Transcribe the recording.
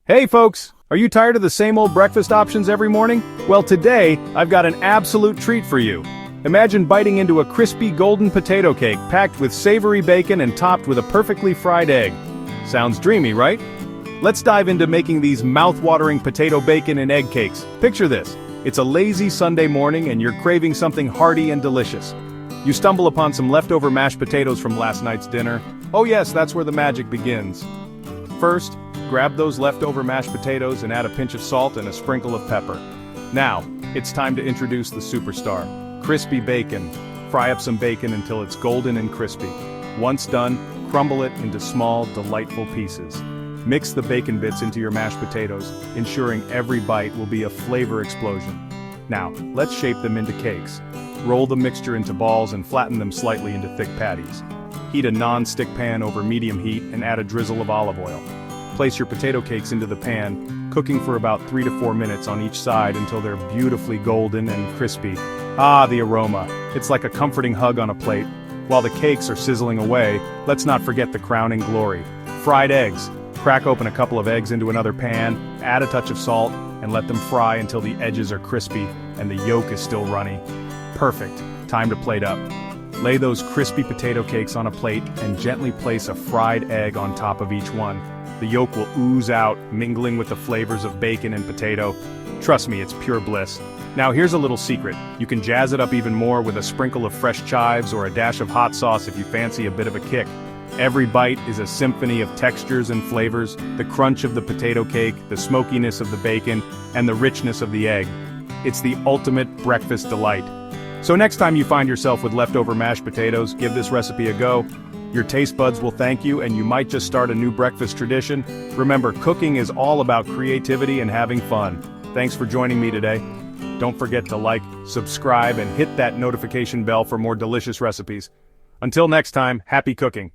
Hey folks, are you tired of the same old breakfast options every morning? Well, today, I've got an absolute treat for you. Imagine biting into a crispy golden potato cake packed with savory bacon and topped with a perfectly fried egg. Sounds dreamy, right? Let's dive into making these mouth-watering potato bacon and egg cakes. Picture this. It's a lazy Sunday morning and you're craving something hearty and delicious. You stumble upon some leftover mashed potatoes from last night's dinner. Oh yes, that's where the magic begins. First, grab those leftover mashed potatoes and add a pinch of salt and a sprinkle of pepper. Now, it's time to introduce the superstar, crispy bacon. Fry up some bacon until it's golden and crispy. Once done, crumble it into small, delightful pieces. Mix the bacon bits into your mashed potatoes, ensuring every bite will be a flavor explosion. Now, let's shape them into cakes. Roll the mixture into balls and flatten them slightly into thick patties. Heat a non-stick pan over medium heat and add a drizzle of olive oil. Place your potato cakes into the pan, cooking for about 3 to 4 minutes on each side until they're beautifully golden and crispy. Ah, the aroma. It's like a comforting hug on a plate. While the cakes are sizzling away, let's not forget the crowning glory. Fried eggs. Crack open a couple of eggs into another pan, add a touch of salt, and let them fry until the edges are crispy and the yolk is still runny. Perfect. Time to plate up. Lay those crispy potato cakes on a plate and gently place a fried egg on top of each one. The yolk will ooze out, mingling with the flavors of bacon and potato. Trust me, it's pure bliss. Now here's a little secret. You can jazz it up even more with a sprinkle of fresh chives or a dash of hot sauce if you fancy a bit of a kick. Every bite is a symphony of textures and flavors, the crunch of the potato cake, the smokiness of the bacon, and the richness of the egg. It's the ultimate breakfast delight. So next time you find yourself with leftover mashed potatoes, give this recipe a go. Your taste buds will thank you, and you might just start a new breakfast tradition. Remember, cooking is all about creativity and having fun. Thanks for joining me today. Don't forget to like, subscribe, and hit that notification bell for more delicious recipes. Until next time, happy cooking.